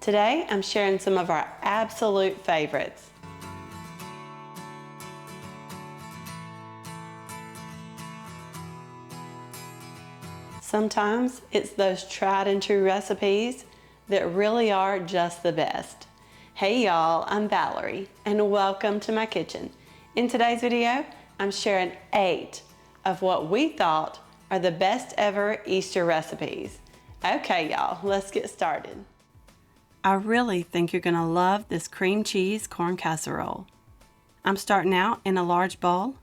Today, I'm sharing some of our absolute favorites. Sometimes it's those tried and true recipes that really are just the best. Hey y'all, I'm Valerie and welcome to my kitchen. In today's video, I'm sharing 8 of what we thought are the best ever Easter recipes. Okay y'all, let's get started. I really think you're gonna love this cream cheese corn casserole. I'm starting out in a large bowl.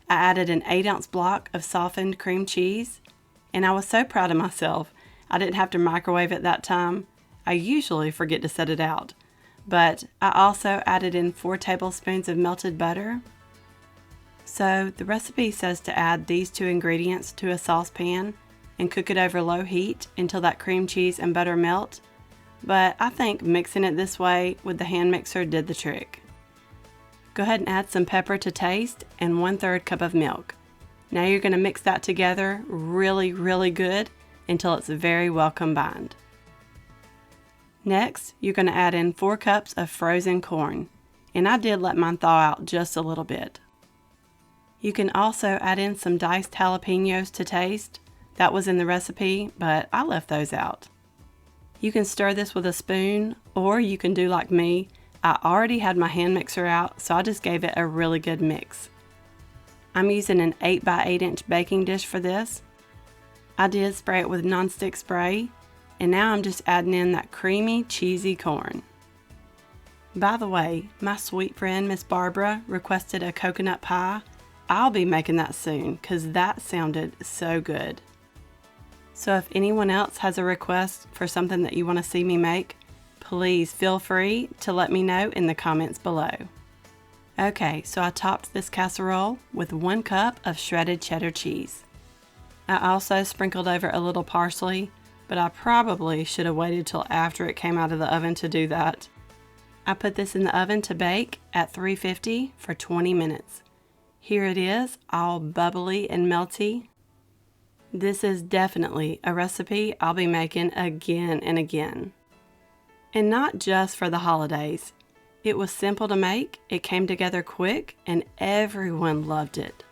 I added an 8-ounce block of softened cream cheese, and I was so proud of myself. I didn't have to microwave it that time. I usually forget to set it out. But I also added in 4 tablespoons of melted butter. So the recipe says to add these 2 ingredients to a saucepan and cook it over low heat until that cream cheese and butter melt. But I think mixing it this way with the hand mixer did the trick. Go ahead and add some pepper to taste and 1/3 cup of milk. Now you're going to mix that together really good until it's very well combined. Next, you're going to add in 4 cups of frozen corn, and I did let mine thaw out just a little bit. You can also add in some diced jalapenos to taste. That was in the recipe, but I left those out. You can stir this with a spoon, or you can do like me. I already had my hand mixer out, so I just gave it a really good mix. I'm using an 8 by 8 inch baking dish for this. I did spray it with nonstick spray, and now I'm just adding in that creamy, cheesy corn. By the way, my sweet friend Miss Barbara requested a coconut pie. I'll be making that soon because that sounded so good. So if anyone else has a request for something that you want to see me make, please feel free to let me know in the comments below. Okay, so I topped this casserole with 1 cup of shredded cheddar cheese. I also sprinkled over a little parsley, but I probably should have waited till after it came out of the oven to do that. I put this in the oven to bake at 350 for 20 minutes. Here it is, all bubbly and melty. This is definitely a recipe I'll be making again and again. And not just for the holidays. It was simple to make, it came together quick, and everyone loved it.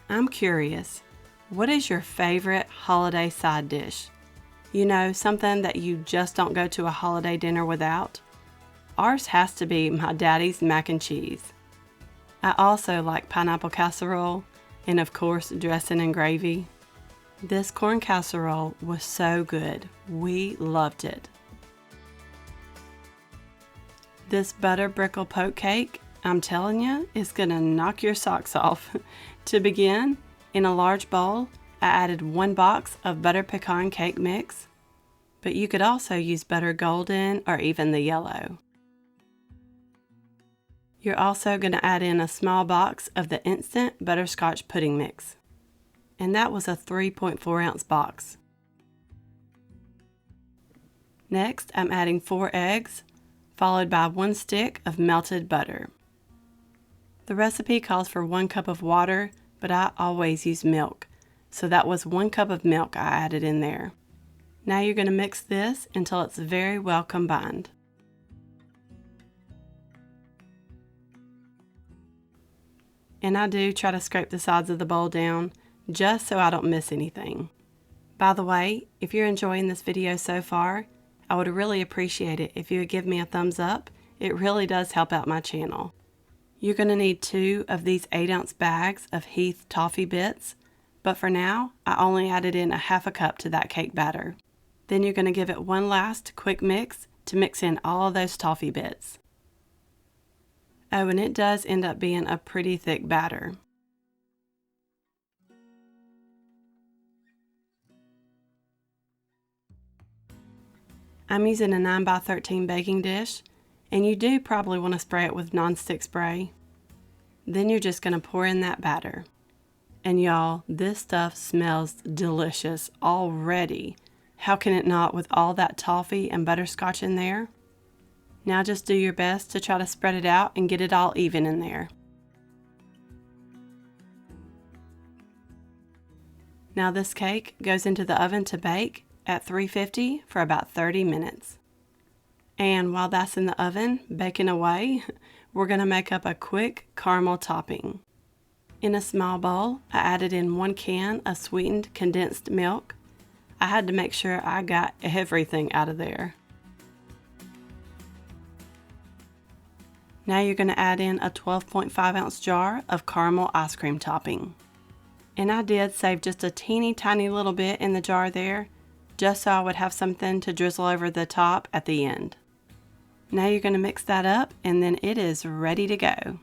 I'm curious, what is your favorite holiday side dish? You know, something that you just don't go to a holiday dinner without? Ours has to be my daddy's mac and cheese. I also like pineapple casserole, and of course dressing and gravy. This corn casserole was so good. We loved it. This butter brickle poke cake, I'm telling you, is gonna knock your socks off. To begin, in a large bowl, I added 1 box of butter pecan cake mix, but you could also use butter golden or even the yellow. You're also gonna add in a small box of the instant butterscotch pudding mix. And that was a 3.4 ounce box. Next, I'm adding 4 eggs, followed by 1 stick of melted butter. The recipe calls for 1 cup of water, but I always use milk, so that was 1 cup of milk I added in there. Now you're going to mix this until it's very well combined. And I do try to scrape the sides of the bowl down, just so I don't miss anything. By the way, if you're enjoying this video so far, I would really appreciate it if you would give me a thumbs up. It really does help out my channel. You're going to need 2 of these 8-ounce bags of Heath toffee bits, but for now, I only added in a 1/2 cup to that cake batter. Then you're going to give it 1 last quick mix to mix in all of those toffee bits. Oh, and it does end up being a pretty thick batter. I'm using a 9 by 13 baking dish, and you do probably want to spray it with nonstick spray. Then you're just going to pour in that batter. And y'all, this stuff smells delicious already. How can it not with all that toffee and butterscotch in there? Now just do your best to try to spread it out and get it all even in there. Now this cake goes into the oven to bake at 350 for about 30 minutes. And while that's in the oven, baking away, we're going to make up a quick caramel topping. In a small bowl, I added in 1 can of sweetened condensed milk. I had to make sure I got everything out of there. Now you're going to add in a 12.5 ounce jar of caramel ice cream topping. And I did save just a teeny tiny little bit in the jar there, just so I would have something to drizzle over the top at the end. Now you're going to mix that up, and then it is ready to go.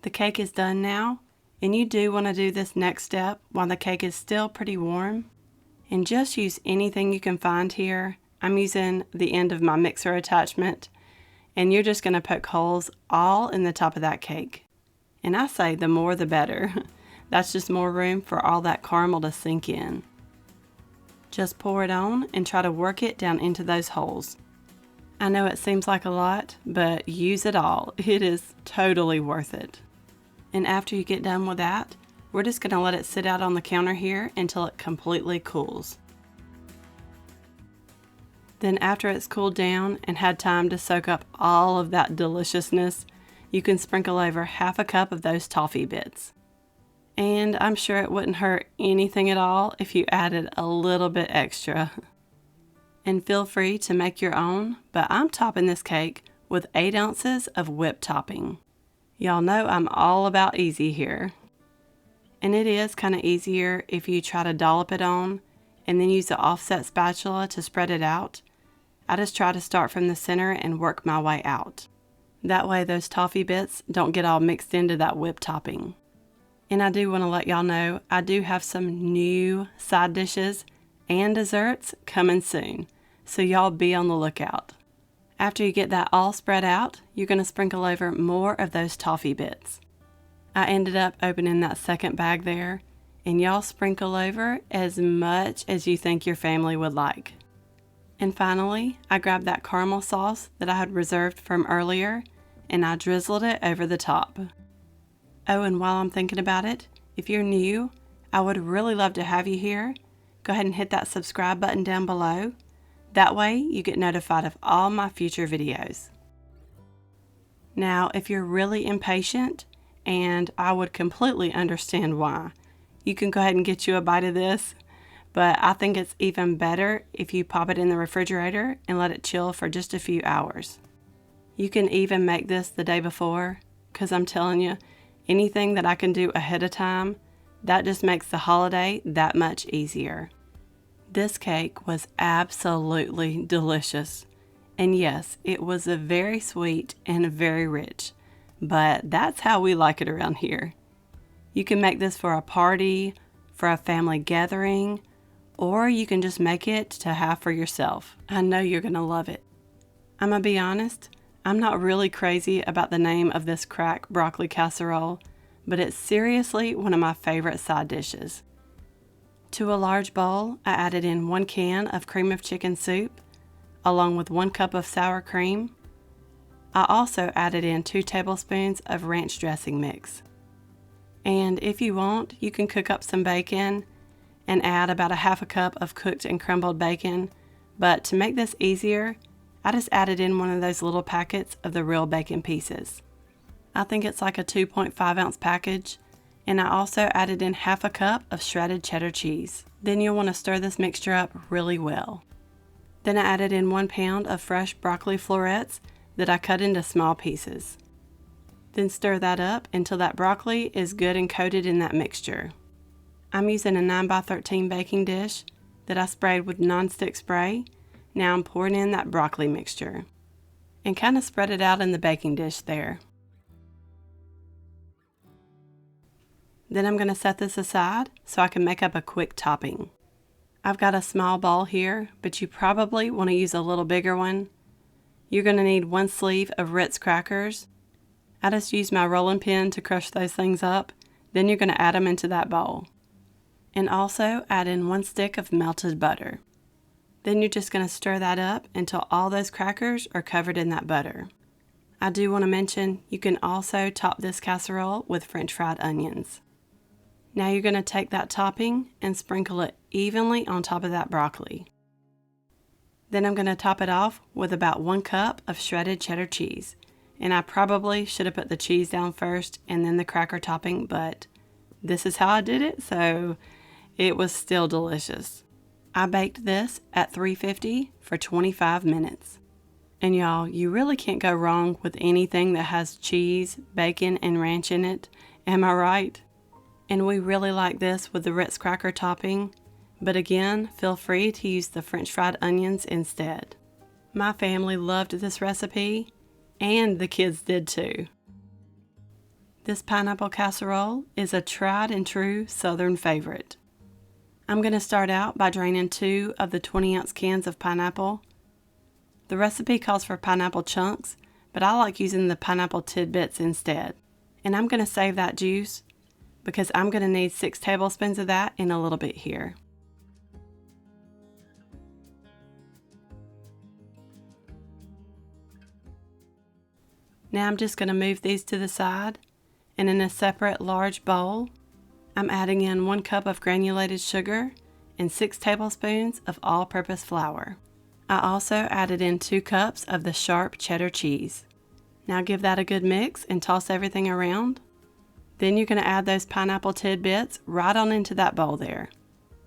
The cake is done now, and you do want to do this next step while the cake is still pretty warm. And just use anything you can find here. I'm using the end of my mixer attachment, and you're just going to poke holes all in the top of that cake. And I say the more the better. That's just more room for all that caramel to sink in. Just pour it on and try to work it down into those holes. I know it seems like a lot, but use it all. It is totally worth it. And after you get done with that, we're just going to let it sit out on the counter here until it completely cools. Then after it's cooled down and had time to soak up all of that deliciousness, you can sprinkle over half a cup of those toffee bits. And I'm sure it wouldn't hurt anything at all if you added a little bit extra. And feel free to make your own, but I'm topping this cake with 8 ounces of whipped topping. Y'all know I'm all about easy here. And it is kind of easier if you try to dollop it on and then use the offset spatula to spread it out. I just try to start from the center and work my way out. That way those toffee bits don't get all mixed into that whipped topping. And I do want to let y'all know I do have some new side dishes and desserts coming soon, so y'all be on the lookout. After you get that all spread out, you're going to sprinkle over more of those toffee bits. I ended up opening that second bag there, and y'all sprinkle over as much as you think your family would like. And finally, I grabbed that caramel sauce that I had reserved from earlier, and I drizzled it over the top. Oh, and while I'm thinking about it, if you're new, I would really love to have you here. Go ahead and hit that subscribe button down below. That way you get notified of all my future videos. Now, if you're really impatient, and I would completely understand why, you can go ahead and get you a bite of this, but I think it's even better if you pop it in the refrigerator and let it chill for just a few hours. You can even make this the day before, because I'm telling you, anything that I can do ahead of time, that just makes the holiday that much easier. This cake was absolutely delicious. And yes, it was very sweet and very rich, but that's how we like it around here. You can make this for a party, for a family gathering, or you can just make it to have for yourself. I know you're going to love it. I'm going to be honest, I'm not really crazy about the name of this crack broccoli casserole, but it's seriously one of my favorite side dishes. To a large bowl, I added in 1 can of cream of chicken soup, along with 1 cup of sour cream. I also added in 2 tablespoons of ranch dressing mix. And if you want, you can cook up some bacon and add about a half a cup of cooked and crumbled bacon, but to make this easier, I just added in one of those little packets of the real bacon pieces. I think it's like a 2.5 ounce package, and I also added in half a cup of shredded cheddar cheese. Then you'll want to stir this mixture up really well. Then I added in 1 pound of fresh broccoli florets that I cut into small pieces. Then stir that up until that broccoli is good and coated in that mixture. I'm using a 9x13 baking dish that I sprayed with nonstick spray. Now I'm pouring in that broccoli mixture and kind of spread it out in the baking dish there. Then I'm going to set this aside so I can make up a quick topping. I've got a small ball here, but you probably want to use a little bigger one. You're going to need 1 sleeve of Ritz crackers. I just use my rolling pin to crush those things up. Then you're going to add them into that bowl. And also add in 1 stick of melted butter. Then you're just going to stir that up until all those crackers are covered in that butter. I do want to mention you can also top this casserole with French fried onions. Now you're going to take that topping and sprinkle it evenly on top of that broccoli. Then I'm going to top it off with about 1 cup of shredded cheddar cheese. And I probably should have put the cheese down first and then the cracker topping, but this is how I did it, so it was still delicious. I baked this at 350 for 25 minutes. And y'all, you really can't go wrong with anything that has cheese, bacon, and ranch in it. Am I right? And we really like this with the Ritz cracker topping. But again, feel free to use the French fried onions instead. My family loved this recipe, and the kids did too. This pineapple casserole is a tried and true Southern favorite. I'm going to start out by draining 2 of the 20-ounce cans of pineapple. The recipe calls for pineapple chunks, but I like using the pineapple tidbits instead. And I'm going to save that juice because I'm going to need 6 tablespoons of that in a little bit here. Now I'm just going to move these to the side, and in a separate large bowl, I'm adding in 1 cup of granulated sugar and 6 tablespoons of all-purpose flour. I also added in 2 cups of the sharp cheddar cheese. Now give that a good mix and toss everything around. Then you're going to add those pineapple tidbits right on into that bowl there.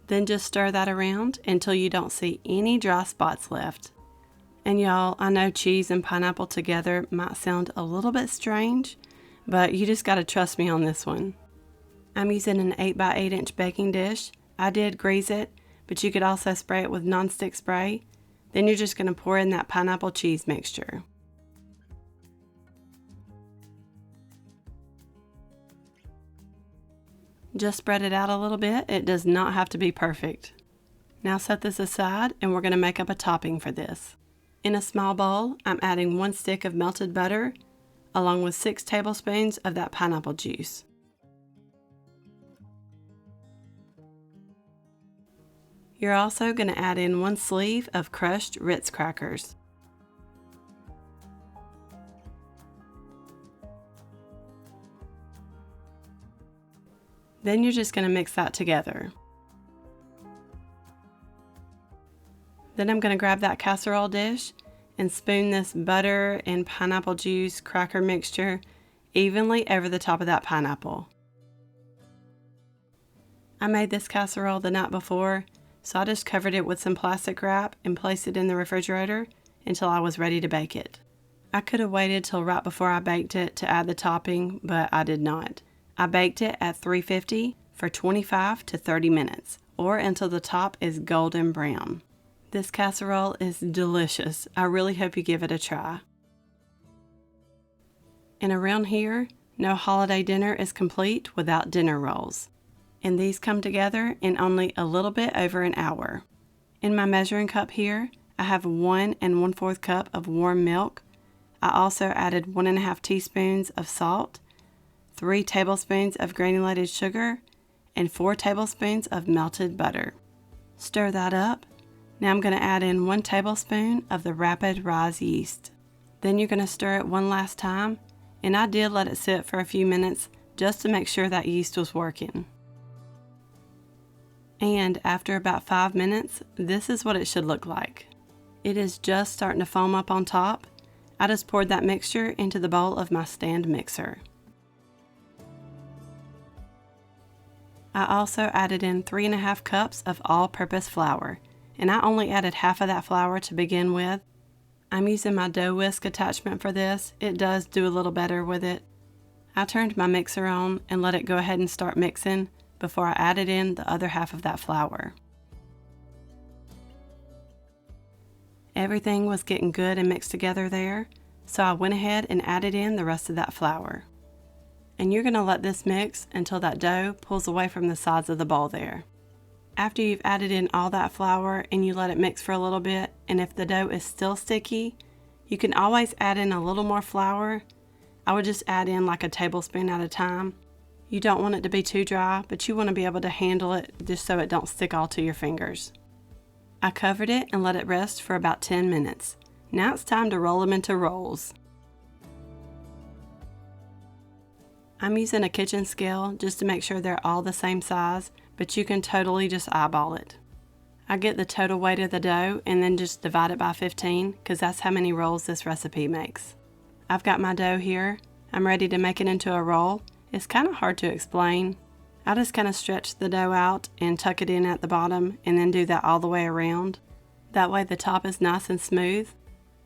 Then just stir that around until you don't see any dry spots left. And y'all, I know cheese and pineapple together might sound a little bit strange, but you just got to trust me on this one. I'm using an 8x8 inch baking dish. I did grease it, but you could also spray it with nonstick spray. Then you're just going to pour in that pineapple cheese mixture. Just spread it out a little bit. It does not have to be perfect. Now set this aside and we're going to make up a topping for this. In a small bowl, I'm adding 1 stick of melted butter along with 6 tablespoons of that pineapple juice. You're also going to add in 1 sleeve of crushed Ritz crackers. Then you're just going to mix that together. Then I'm going to grab that casserole dish and spoon this butter and pineapple juice cracker mixture evenly over the top of that pineapple. I made this casserole the night before, so I just covered it with some plastic wrap and placed it in the refrigerator until I was ready to bake it. I could have waited till right before I baked it to add the topping, but I did not. I baked it at 350 for 25 to 30 minutes, or until the top is golden brown. This casserole is delicious. I really hope you give it a try. And around here, no holiday dinner is complete without dinner rolls. And these come together in only a little bit over an hour. In my measuring cup here, I have 1 1/4 cup of warm milk. I also added 1½ teaspoons of salt, 3 tablespoons of granulated sugar, and 4 tablespoons of melted butter. Stir that up. Now I'm going to add in 1 tablespoon of the rapid rise yeast. Then you're going to stir it one last time, and I did let it sit for a few minutes just to make sure that yeast was working. And after about 5 minutes, this is what it should look like. It is just starting to foam up on top. I just poured that mixture into the bowl of my stand mixer. I also added in 3½ cups of all-purpose flour, and I only added half of that flour to begin with. I'm using my dough whisk attachment for this. It does do a little better with it. I turned my mixer on and let it go ahead and start mixing before I added in the other half of that flour. Everything was getting good and mixed together there, so I went ahead and added in the rest of that flour. And you're going to let this mix until that dough pulls away from the sides of the bowl there. After you've added in all that flour and you let it mix for a little bit, and if the dough is still sticky, you can always add in a little more flour. I would just add in like a tablespoon at a time. You don't want it to be too dry, but you want to be able to handle it just so it don't stick all to your fingers. I covered it and let it rest for about 10 minutes. Now it's time to roll them into rolls. I'm using a kitchen scale just to make sure they're all the same size, but you can totally just eyeball it. I get the total weight of the dough and then just divide it by 15 because that's how many rolls this recipe makes. I've got my dough here. I'm ready to make it into a roll. It's kind of hard to explain. I just kind of stretch the dough out and tuck it in at the bottom and then do that all the way around. That way the top is nice and smooth.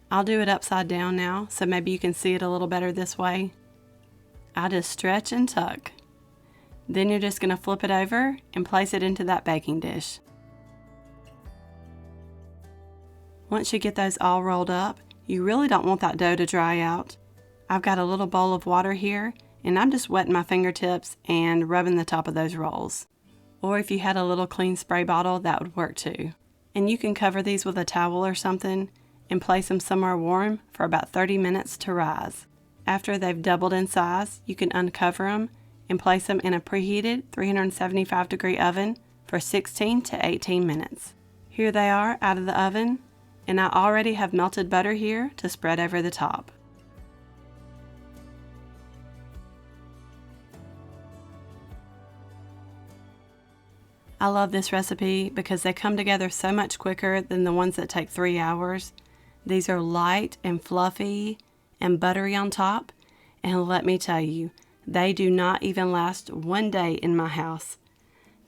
I'll do it upside down now so maybe you can see it a little better this way. I just stretch and tuck. Then you're just going to flip it over and place it into that baking dish. Once you get those all rolled up, you really don't want that dough to dry out. I've got a little bowl of water here and I'm just wetting my fingertips and rubbing the top of those rolls. Or if you had a little clean spray bottle, that would work too. And you can cover these with a towel or something and place them somewhere warm for about 30 minutes to rise. After they've doubled in size, you can uncover them and place them in a preheated 375-degree oven for 16 to 18 minutes. Here they are out of the oven, and I already have melted butter here to spread over the top. I love this recipe because they come together so much quicker than the ones that take 3 hours. These are light and fluffy and buttery on top, and let me tell you, they do not even last one day in my house.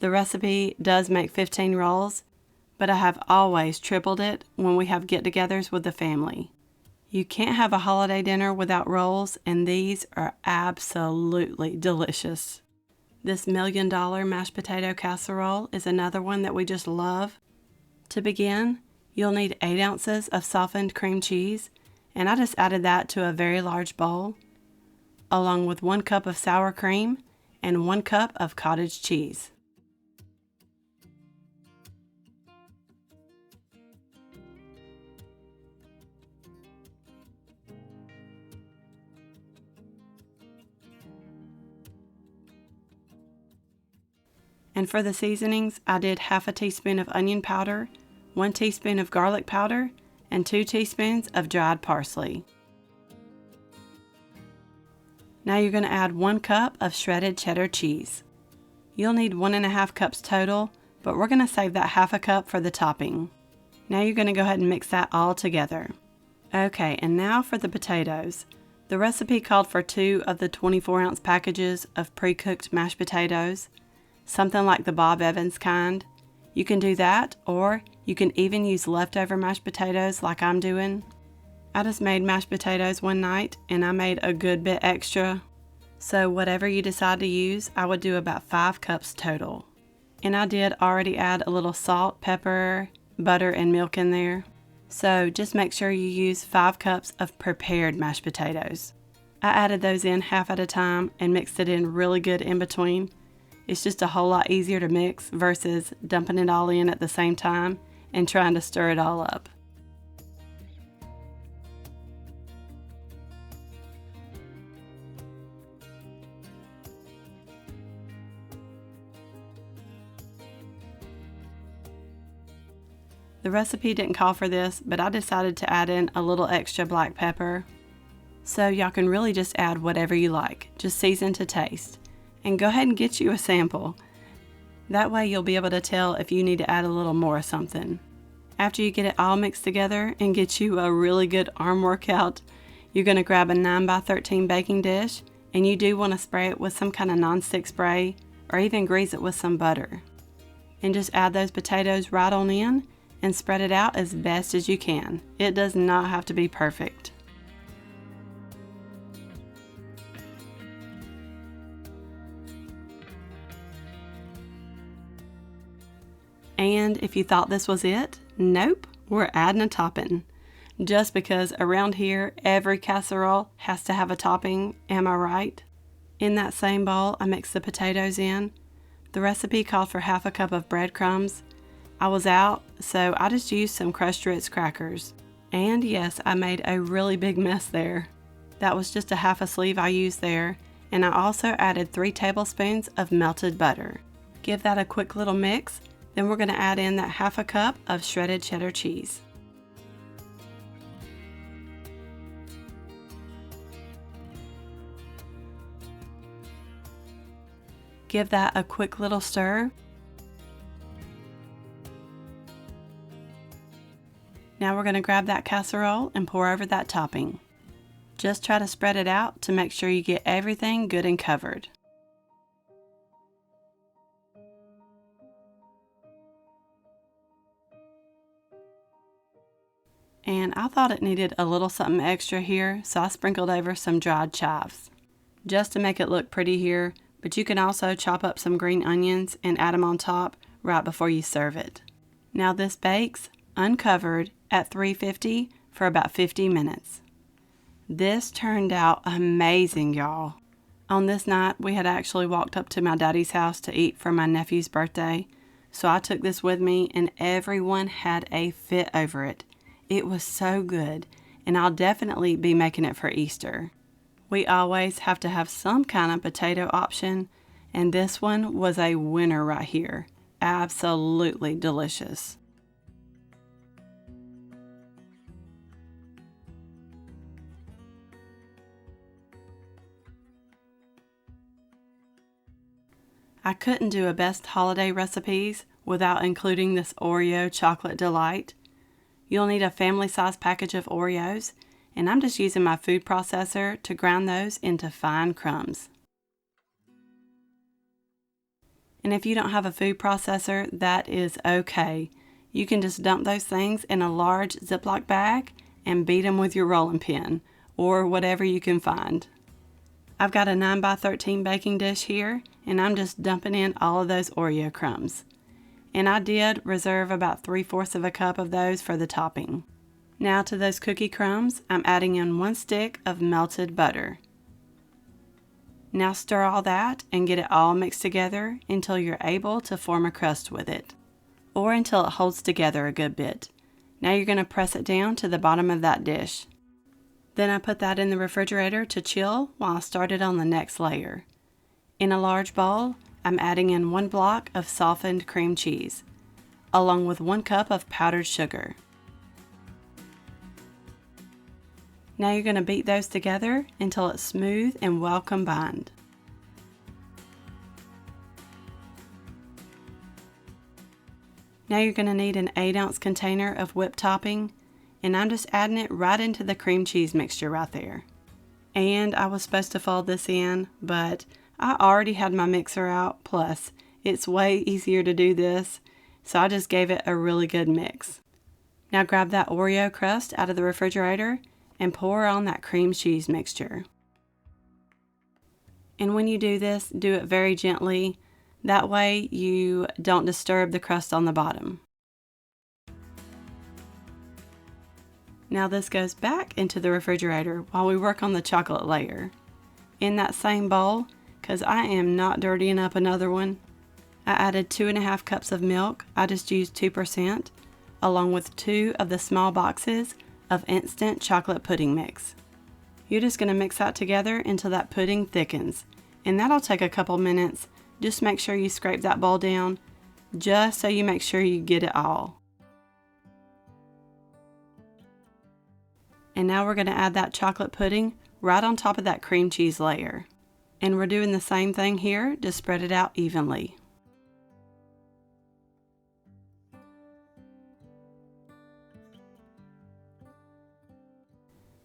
The recipe does make 15 rolls, but I have always tripled it when we have get-togethers with the family. You can't have a holiday dinner without rolls, and these are absolutely delicious. This $1 million mashed potato casserole is another one that we just love. To begin, you'll need 8 ounces of softened cream cheese, and I just added that to a very large bowl, along with 1 cup of sour cream and 1 cup of cottage cheese. And for the seasonings, I did half a teaspoon of onion powder, 1 teaspoon of garlic powder, and 2 teaspoons of dried parsley. Now you're going to add 1 cup of shredded cheddar cheese. You'll need 1.5 cups total, but we're going to save that half a cup for the topping. Now you're going to go ahead and mix that all together. Okay, and now for the potatoes. The recipe called for 2 of the 24-ounce packages of pre-cooked mashed potatoes, something like the Bob Evans kind. You can do that, or you can even use leftover mashed potatoes like I'm doing. I just made mashed potatoes one night and I made a good bit extra. So whatever you decide to use, I would do about 5 cups total. And I did already add a little salt, pepper, butter, and milk in there. So just make sure you use 5 cups of prepared mashed potatoes. I added those in half at a time and mixed it in really good in between. It's just a whole lot easier to mix versus dumping it all in at the same time and trying to stir it all up. The recipe didn't call for this, but I decided to add in a little extra black pepper. So y'all can really just add whatever you like, just season to taste. And go ahead and get you a sample. That way you'll be able to tell if you need to add a little more of something. After you get it all mixed together and get you a really good arm workout, you're going to grab a 9x13 baking dish, and you do want to spray it with some kind of nonstick spray or even grease it with some butter. And just add those potatoes right on in and spread it out as best as you can. It does not have to be perfect. And if you thought this was it, nope, we're adding a topping. Just because around here, every casserole has to have a topping, am I right? In that same bowl, I mixed the potatoes in. The recipe called for half a cup of breadcrumbs. I was out, so I just used some crushed Ritz crackers. And yes, I made a really big mess there. That was just a half a sleeve I used there, and I also added 3 tablespoons of melted butter. Give that a quick little mix. Then we're going to add in that half a cup of shredded cheddar cheese. Give that a quick little stir. Now we're going to grab that casserole and pour over that topping. Just try to spread it out to make sure you get everything good and covered. And I thought it needed a little something extra here, so I sprinkled over some dried chives, just to make it look pretty here, but you can also chop up some green onions and add them on top right before you serve it. Now this bakes, uncovered, at 350 for about 50 minutes. This turned out amazing, y'all. On this night, we had actually walked up to my daddy's house to eat for my nephew's birthday, so I took this with me and everyone had a fit over it. It was so good, and I'll definitely be making it for Easter. We always have to have some kind of potato option, and this one was a winner right here. Absolutely delicious. I couldn't do a best holiday recipes without including this Oreo Chocolate Delight. You'll need a family-size package of Oreos, and I'm just using my food processor to grind those into fine crumbs. And if you don't have a food processor, that is okay. You can just dump those things in a large Ziploc bag and beat them with your rolling pin, or whatever you can find. I've got a 9x13 baking dish here, and I'm just dumping in all of those Oreo crumbs. And I did reserve about 3/4 of a cup of those for the topping. Now to those cookie crumbs, I'm adding in 1 stick of melted butter. Now stir all that and get it all mixed together until you're able to form a crust with it, or until it holds together a good bit. Now you're going to press it down to the bottom of that dish. Then I put that in the refrigerator to chill while I started on the next layer. In a large bowl, I'm adding in 1 block of softened cream cheese, along with 1 cup of powdered sugar. Now you're going to beat those together until it's smooth and well combined. Now you're going to need an 8-ounce container of whipped topping, and I'm just adding it right into the cream cheese mixture right there. And I was supposed to fold this in, but I already had my mixer out, plus it's way easier to do this, so I just gave it a really good mix. Now grab that Oreo crust out of the refrigerator and pour on that cream cheese mixture. And when you do this, do it very gently. That way you don't disturb the crust on the bottom. Now this goes back into the refrigerator while we work on the chocolate layer. In that same bowl, because I am not dirtying up another one, I added 2.5 cups of milk. I just used 2%, along with 2 of the small boxes of instant chocolate pudding mix. You're just going to mix that together until that pudding thickens, and that'll take a couple minutes. Just make sure you scrape that bowl down, just so you make sure you get it all. And now we're going to add that chocolate pudding right on top of that cream cheese layer. And we're doing the same thing here, just spread it out evenly.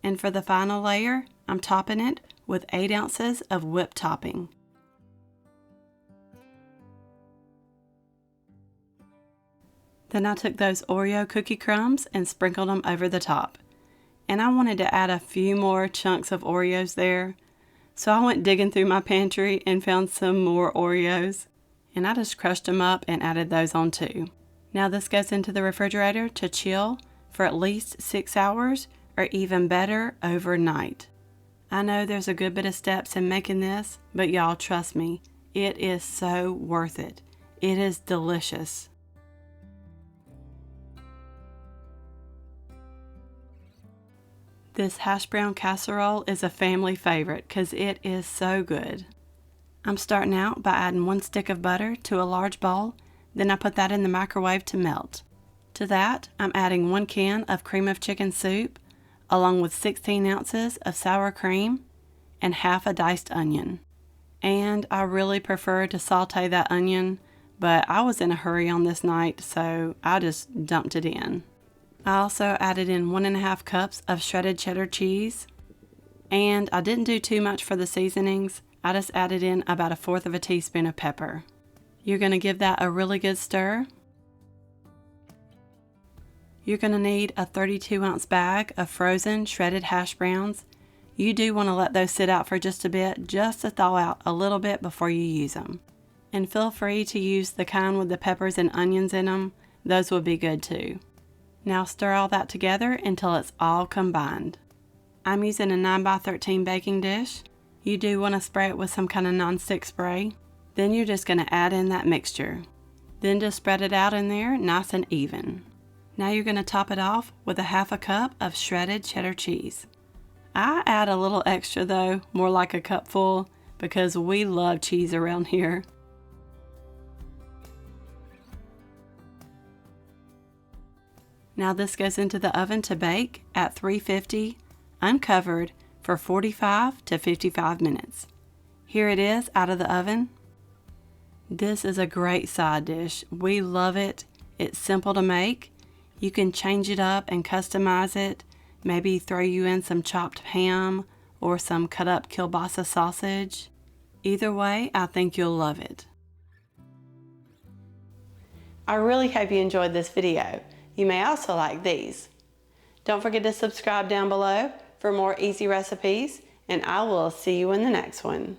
And for the final layer, I'm topping it with 8 ounces of whipped topping. Then I took those Oreo cookie crumbs and sprinkled them over the top. And I wanted to add a few more chunks of Oreos there, so I went digging through my pantry and found some more Oreos, and I just crushed them up and added those on too. Now this goes into the refrigerator to chill for at least 6 hours, or even better, overnight. I know there's a good bit of steps in making this, but y'all trust me, it is so worth it. It is delicious. This Hashbrown Casserole is a family favorite because it is so good. I'm starting out by adding 1 stick of butter to a large bowl, then I put that in the microwave to melt. To that, I'm adding 1 can of cream of chicken soup, along with 16 ounces of sour cream and half a diced onion. And I really prefer to saute that onion, but I was in a hurry on this night, so I just dumped it in. I also added in 1.5 cups of shredded cheddar cheese, and I didn't do too much for the seasonings. I just added in about 1/4 teaspoon of pepper. You're going to give that a really good stir. You're going to need a 32-ounce bag of frozen shredded hash browns. You do want to let those sit out for just a bit, just to thaw out a little bit before you use them. And feel free to use the kind with the peppers and onions in them. Those would be good too. Now stir all that together until it's all combined. I'm using a 9x13 baking dish. You do want to spray it with some kind of nonstick spray. Then you're just going to add in that mixture. Then just spread it out in there nice and even. Now you're going to top it off with 1/2 cup of shredded cheddar cheese. I add a little extra though, more like a cup full, because we love cheese around here. Now this goes into the oven to bake at 350, uncovered, for 45 to 55 minutes. Here it is out of the oven. This is a great side dish. We love it. It's simple to make. You can change it up and customize it. Maybe throw you in some chopped ham or some cut up kielbasa sausage. Either way, I think you'll love it. I really hope you enjoyed this video. You may also like these. Don't forget to subscribe down below for more easy recipes, and I will see you in the next one.